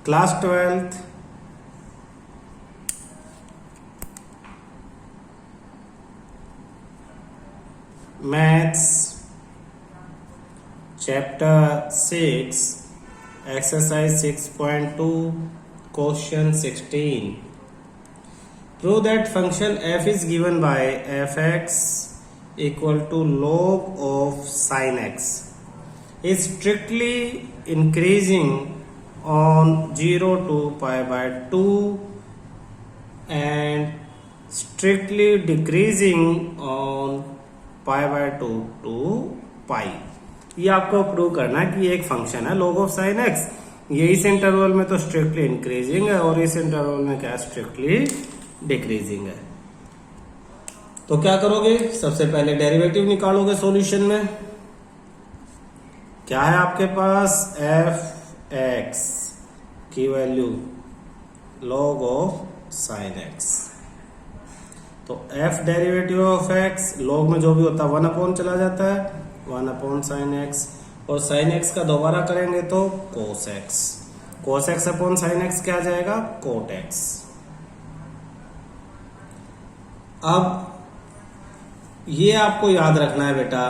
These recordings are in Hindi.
Class 12th maths chapter 6 exercise 6.2 question 16. Prove that function f is given by fx equal to log of sin x is strictly increasing on 0 to pi by 2 and strictly decreasing on pi by 2 to pi. ये आपको प्रूव करना है कि ये एक फंक्शन है log of sin x. ये इस इंटरवल में तो स्ट्रिक्टली इंक्रीजिंग है और इस इंटरवल में क्या स्ट्रिक्टली डिक्रीजिंग है. तो क्या करोगे, सबसे पहले डेरिवेटिव निकालोगे सॉल्यूशन में. क्या है आपके पास, एफ एक्स की value log of sine x. तो f derivative of x log में जो भी होता है 1 अपॉन चला जाता है, 1 अपॉन साइन एक्स, और साइन एक्स का दोबारा करेंगे तो cos x. Cos x upon sine x क्या आ जाएगा, कोट एक्स. अब ये आपको याद रखना है बेटा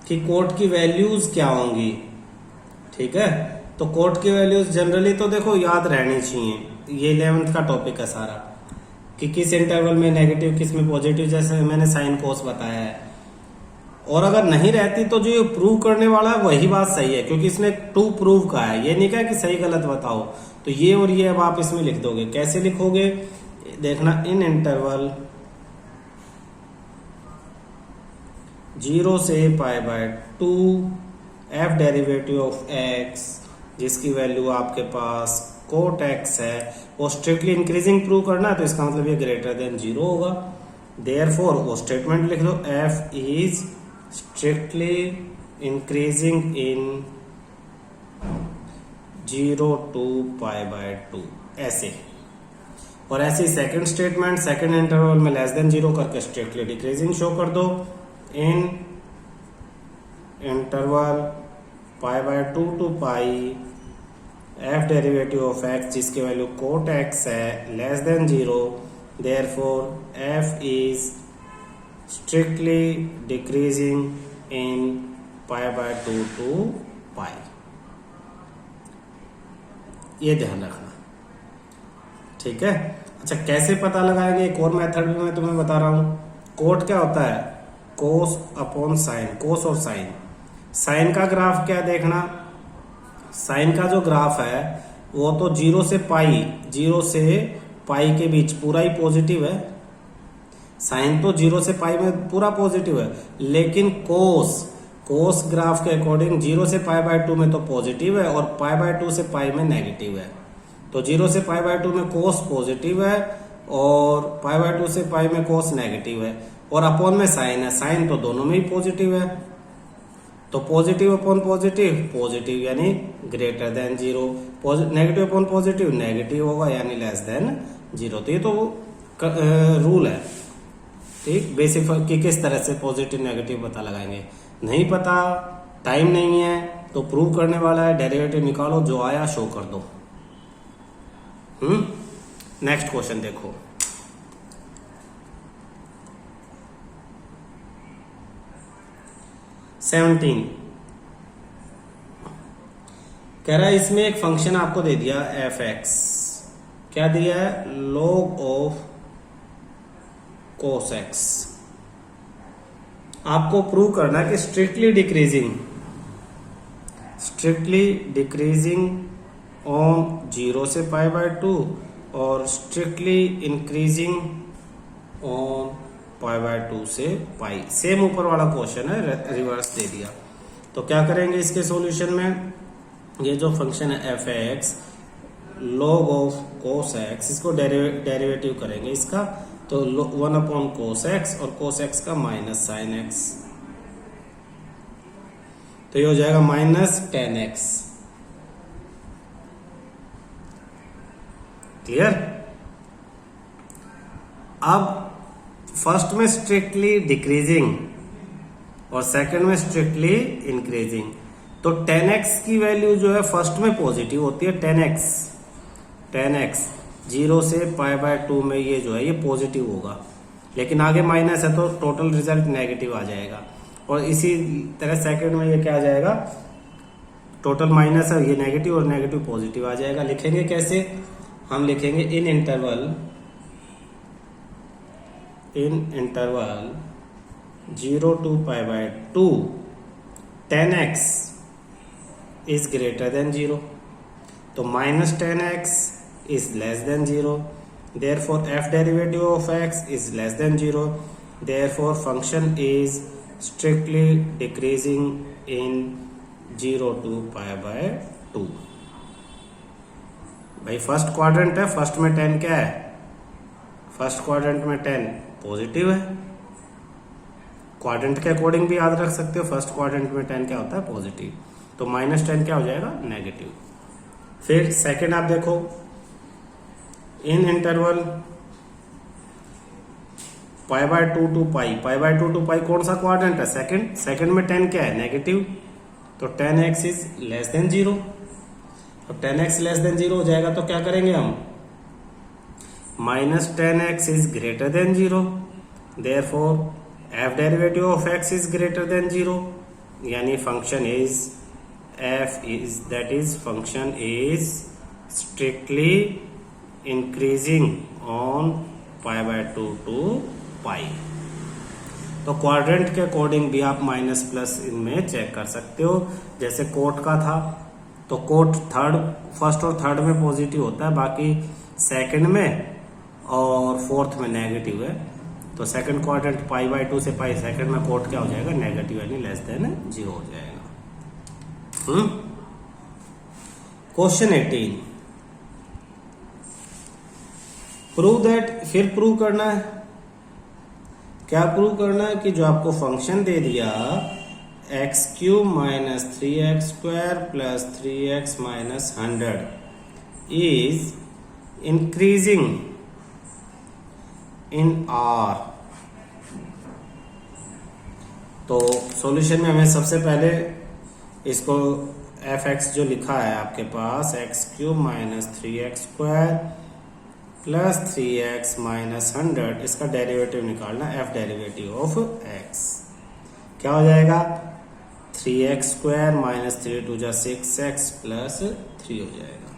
कि कोट की वैल्यूज क्या होंगी. ठीक है, तो कोट की वैल्यूज जनरली तो देखो याद रहनी चाहिए. ये 11th का टॉपिक है सारा कि किस इंटरवल में नेगेटिव किस में पॉजिटिव, जैसे मैंने साइन कोस बताया है. और अगर नहीं रहती तो जो ये प्रूव करने वाला है वही बात सही है, क्योंकि इसने टू प्रूव कहा है. ये नहीं कहा कि सही गलत बताओ. तो ये और ये अब आप इसमें लिख दोगे. कैसे लिखोगे देखना, इन इंटरवल 0 से पाई by 2 F derivative of x जिसकी वैल्यू आपके पास कोट एक्स है वो स्ट्रिक्टली इंक्रीजिंग प्रूव करना है, तो इसका मतलब ये ग्रेटर देन 0 होगा. देयरफॉर वो स्टेटमेंट लिख दो, f is strictly increasing in 0 to pi by 2 ऐसे. और ऐसे सेकंड स्टेटमेंट सेकंड इंटरवल में लेस देन 0 करके स्ट्रिक्टली डिक्रीजिंग शो कर दो. In interval pi by 2 to pi f derivative of x जिसकी वैल्यू कोट एक्स है less than 0, therefore f is strictly decreasing in pi by 2 to pi. ये ध्यान रखना. ठीक है. अच्छा, कैसे पता लगाएंगे, एक और मेथड भी मैं तुम्हें बता रहा हूं. कोट क्या होता है, कोस अपॉन साइन, कोस और साइन. साइन का ग्राफ क्या देखना, साइन का जो ग्राफ है वो तो 0 से पाई के बीच पूरा ही पॉजिटिव है. साइन तो 0 से पाई में पूरा पॉजिटिव है, लेकिन कोस ग्राफ के अकॉर्डिंग 0 से पाई बाय 2 में तो पॉजिटिव है और पाई बाय 2 से पाई में नेगेटिव है. तो 0 से पाई बाय 2 में कोस पॉजिटिव है और पाई बाय 2 से पाई में कोस नेगेटिव है, और अपॉन में साइन है. साइन तो दोनों में ही पॉजिटिव है, तो पॉजिटिव अपॉन पॉजिटिव पॉजिटिव यानी greater than 0, negative upon positive negative होगा यानी लेस देन 0. तो ये तो रूल है. ठीक, बेसिक कि किस तरह से पॉजिटिव नेगेटिव पता लगाएंगे. नहीं पता, टाइम नहीं है, तो प्रूव करने वाला है, डेरिवेटिव निकालो, जो आया शो कर दो. नेक्स्ट क्वेश्चन देखो. कह रहा है इसमें एक फंक्शन आपको दे दिया एफ एक्स. क्या दिया है, log ऑफ कोस एक्स. आपको प्रूव करना है कि स्ट्रिक्टली डिक्रीजिंग ऑन 0 से पाई बाय 2 और strictly increasing on pi by 2 से पाई. सेम ऊपर वाला क्वेश्चन है, रिवर्स दे दिया. तो क्या करेंगे इसके सॉल्यूशन में, ये जो फंक्शन है F x log of cos x, इसको डेरिवेटिव करेंगे इसका. तो 1 अपॉन कोस एक्स और कोस एक्स का माइनस साइन एक्स, तो ये हो जाएगा माइनस टेन एक्स. क्लियर. अब फर्स्ट में स्ट्रिक्टली डिक्रीजिंग और सेकंड में स्ट्रिक्टली इंक्रीजिंग, तो 10x की वैल्यू जो है फर्स्ट में पॉजिटिव होती है 10x, 10x 0 से π/2 में ये जो है ये पॉजिटिव होगा, लेकिन आगे माइनस है तो टोटल रिजल्ट नेगेटिव आ जाएगा। और इसी तरह सेकंड में ये क्या आ जाएगा, टोटल माइनस है ये नेगेटिव और नेगेटिव पॉजिटिव आ जाएगा। लिखेंगे कैसे, हम लिखेंगे इन interval 0 to π/2 10x is greater than 0, तो minus 10x is less than 0, therefore f derivative of x is less than 0, therefore function is strictly decreasing in 0 to π/2। भाई फर्स्ट क्वाड्रेंट है, फर्स्ट में 10 क्या है, फर्स्ट क्वाड्रेंट में 10 पॉजिटिव है, क्वाड्रेंट के अकॉर्डिंग भी याद रख सकते हो, फर्स्ट क्वाड्रेंट में 10 क्या होता है पॉजिटिव, तो -10 क्या हो जाएगा नेगेटिव। फिर सेकंड आप देखो, इन इंटरवल π/2 to π/2 to π कौन सा क्वाड्रेंट है, सेकंड, सेकंड में 10 क्या है नेगेटिव, तो 10x इज लेस देन 0। अब 10x लेस देन 0 हो जाएगा तो क्या करेंगे हम, -10x is greater than 0, therefore f derivative of x is greater than 0, यानी function is function is strictly increasing on π/2 to π। तो क्वाड्रेंट के अकॉर्डिंग भी आप माइनस प्लस इनमें चेक कर सकते हो। जैसे कोट का था तो कोट थर्ड, फर्स्ट और थर्ड में पॉजिटिव होता है, बाकी सेकंड में और फोर्थ में नेगेटिव है, तो सेकंड क्वाड्रेंट π/2 से π सेकंड में कोट क्या हो जाएगा नेगेटिव, यानी लेस देन 0 हो जाएगा। क्वेश्चन 18, प्रूव दैट, फिर प्रूव करना है, क्या प्रूव करना है कि जो आपको फंक्शन दे दिया x³ minus 3x² plus 3x minus 100 is increasing in R। तो सॉल्यूशन में हमें सबसे पहले इसको fx जो लिखा है आपके पास x³ minus 3x² plus 3x minus 100, इसका डेरिवेटिव निकालना, f डेरिवेटिव ऑफ x क्या हो जाएगा, 3x² माइनस 3 2 6x प्लस 3 हो जाएगा।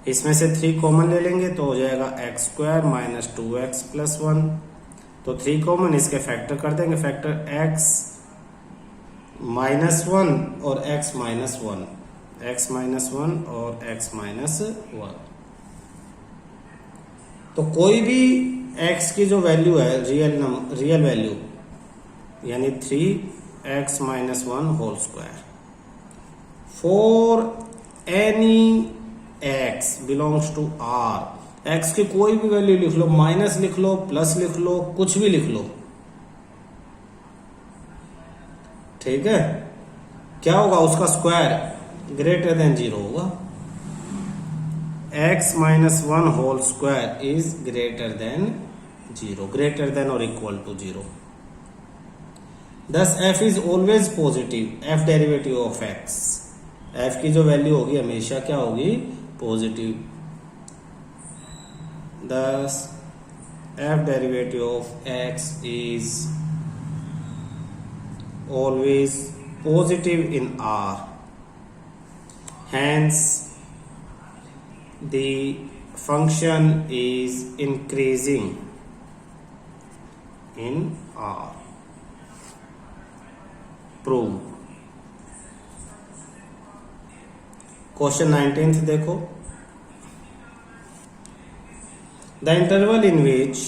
इसमें से 3 कॉमन ले लेंगे तो हो जाएगा x² माइनस 2x प्लस 1, तो 3 कॉमन, इसके फैक्टर कर देंगे, फैक्टर x माइनस 1 और x माइनस 1, x माइनस 1 और x माइनस 1। तो कोई भी x की जो वैल्यू है रियल वैल्यू, यानी 3x minus 1 whole square, for any x belongs to R, x की कोई भी वैल्यू लिख लो, माइनस लिख लो, प्लस लिख लो, कुछ भी लिख लो, ठीक है, क्या होगा उसका स्क्वायर ग्रेटर देन 0 होगा, x minus 1 whole square is greater than 0, greater than और equal to 0। Thus f is always positive, f derivative of x, f की जो वैल्यू होगी हमेशा क्या होगी positive, thus f derivative of x is always positive in R, hence the function is increasing in R। Prove। Question 19 देखो, the interval in which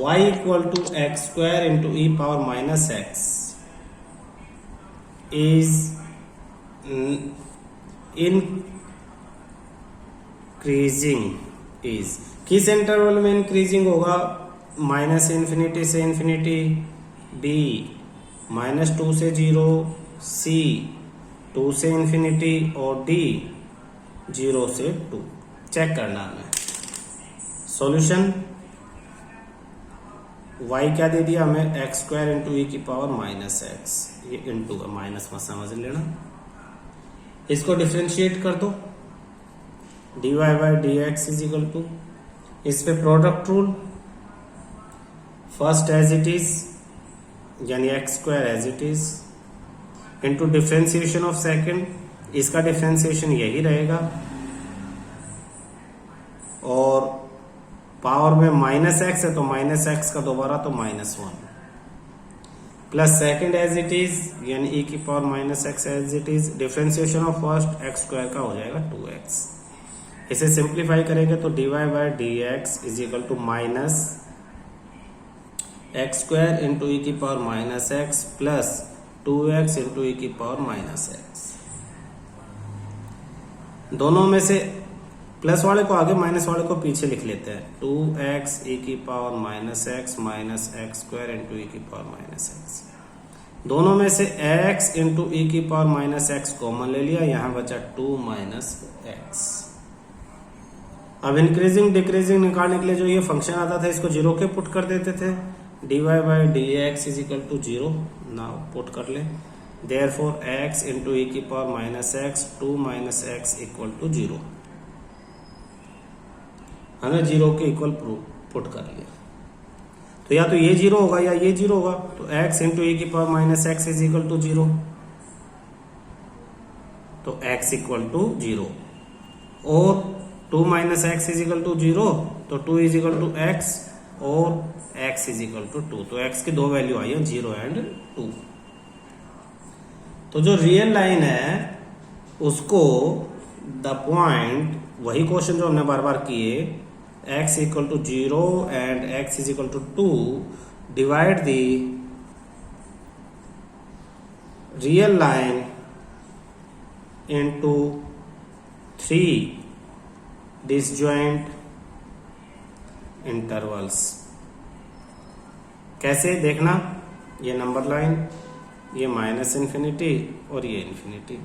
y equal to x square into e power minus x is increasing is, किस इंटरवल में इंक्रीजिंग होगा, माइनस इन्फिनिटी से इन्फिनिटी, b -2 से 0, c 2 से इन्फिनिटी और d 0 से 2। चेक करना हमें सॉल्यूशन, y क्या दे दिया हमें, x स्क्वायर इंटू ई की पावर माइनस एक्स, ये इंटू का माइनस मत समझ लेना, इसको डिफ्रेंशिएट कर दो, dy by d x is equal to, इस पे product rule, first as it is यानी x square as it is into differentiation of second, इसका डिफ्रेंसिएशन यही रहेगा, और पावर में माइनस एक्स है तो माइनस एक्स का दोबारा तो minus one, plus second as it is यानी ई की power minus x as it is, differentiation of first x square का हो जाएगा 2x। इसे सिंप्लीफाई करेंगे तो dy by d x is equal to minus x square into e की power minus x plus 2x into e की पावर माइनस एक्स। दोनों में से प्लस वाले को आगे माइनस वाले को पीछे लिख लेते हैं, 2x ई की power minus x minus x square into e की पावर माइनस एक्स। दोनों में से x इंटू ई की पावर माइनस एक्स कॉमन ले लिया, यहां बचा 2 माइनस एक्स। अब इंक्रीजिंग डिक्रीजिंग निकालने के लिए जो ये फंक्शन आता था इसको जीरो के पुट कर देते थे, dy by d x is equal to zero, now put कर ले, देयरफॉर x इंटू ई की power minus x 2 minus x equal to zero. हमने जीरो के इक्वल पुट कर लिया, तो या तो ये जीरो होगा या ये जीरो होगा, तो x इंटू ई की power minus x is equal to zero, तो x इक्वल टू जीरो, और 2 minus x is equal to zero, तो 2 इज इक्वल टू एक्स, और x इज इक्वल टू 2, तो x की दो वैल्यू आई है 0 एंड 2। तो जो रियल लाइन है उसको द पॉइंट, वही क्वेश्चन जो हमने बार बार किए, x equal to 0 and x is equal to 2, divide the real line into 3 disjoint intervals. कैसे देखना, ये नंबर लाइन, ये माइनस इन्फिनिटी और ये इन्फिनिटी,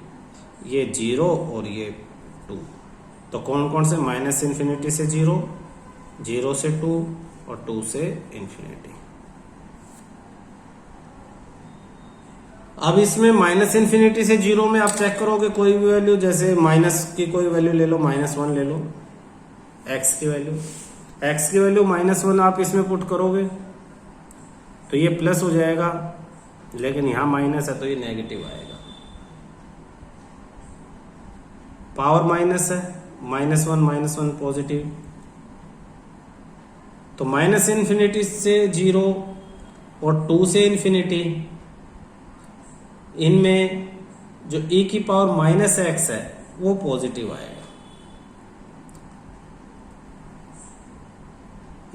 ये 0 और ये 2, तो कौन कौन से, माइनस इन्फिनिटी से 0, 0 से 2 और 2 से इन्फिनिटी। अब इसमें माइनस इन्फिनिटी से 0 में आप चेक करोगे कोई भी वैल्यू, जैसे माइनस की कोई वैल्यू ले लो, -1 ले लो, x की वैल्यू -1 आप इसमें पुट करोगे तो ये प्लस हो जाएगा, लेकिन यहां माइनस है तो ये नेगेटिव आएगा। पावर माइनस है, -1 पॉजिटिव, तो माइनस इन्फिनिटी से 0 और 2 से इन्फिनिटी, इनमें जो e की पावर माइनस एक्स है वो पॉजिटिव आएगा।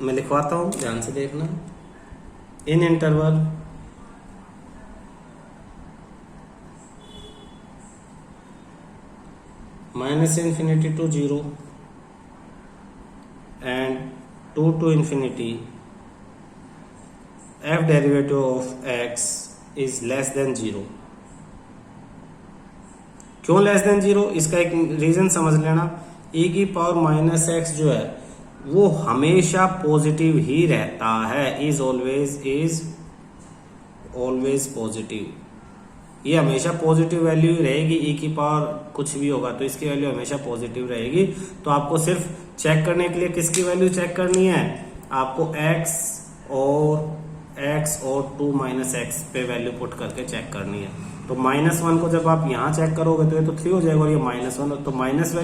मैं लिखवाता हूं, ध्यान से देखना, इन interval minus infinity to 0 and 2 to infinity, f derivative of x is less than 0। क्यों लेस देन 0, इसका एक रीजन समझ लेना, e की पावर माइनस एक्स जो है वो हमेशा पॉजिटिव ही रहता है, इज ऑलवेज पॉजिटिव, ये हमेशा पॉजिटिव वैल्यू ही रहेगी। e की पावर कुछ भी होगा तो इसकी वैल्यू हमेशा पॉजिटिव रहेगी। तो आपको सिर्फ चेक करने के लिए किसकी वैल्यू चेक करनी है, आपको x और 2 माइनस एक्स पे वैल्यू पुट करके चेक करनी है। तो -1 को जब आप यहाँ चेक करोगे तो ये तो 3 हो जाएगा, और ये -1 तो माइनस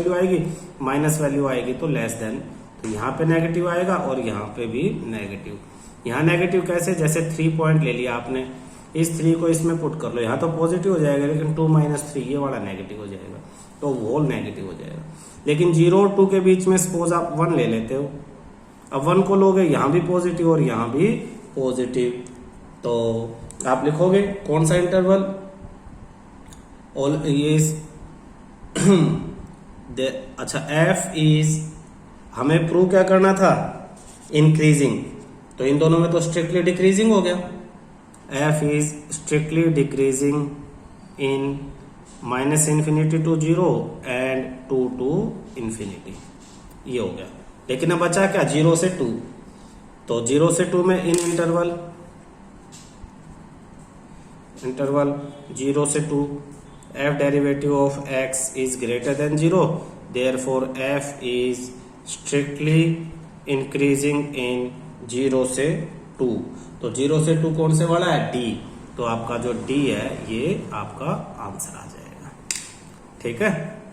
वैल्यू आएगी तो लेस देन, तो यहाँ पे नेगेटिव आएगा और यहाँ पे भी नेगेटिव। यहाँ नेगेटिव कैसे, जैसे 3 पॉइंट ले लिया आपने, इस 3 को इसमें पुट कर लो, यहाँ तो पॉजिटिव हो जाएगा, लेकिन 2 - 3 ये वाला नेगेटिव हो जाएगा, तो होल नेगेटिव हो जाएगा। लेकिन 0 और 2 के बीच में सपोज आप 1 ले लेते हो, अब 1 को लोगे यहाँ भी पॉजिटिव और यहाँ भी पॉजिटिव, तो आप लिखोगे कौन सा इंटरवल, और ये अच्छा f इज, हमें प्रूव क्या करना था, इंक्रीजिंग, तो इन दोनों में तो स्ट्रिक्टली डिक्रीजिंग हो गया, f is strictly decreasing in -∞ to 0 and 2 to ∞, ये हो गया। लेकिन अब बचा क्या, 0 से 2, तो 0 से 2 में इन इंटरवल 0 से 2 F derivative of x is greater than 0, therefore f is strictly increasing in 0 से 2। तो 0 से 2 कौन से वाला है? डी। तो आपका जो डी है ये आपका आंसर आ जाएगा। ठीक है।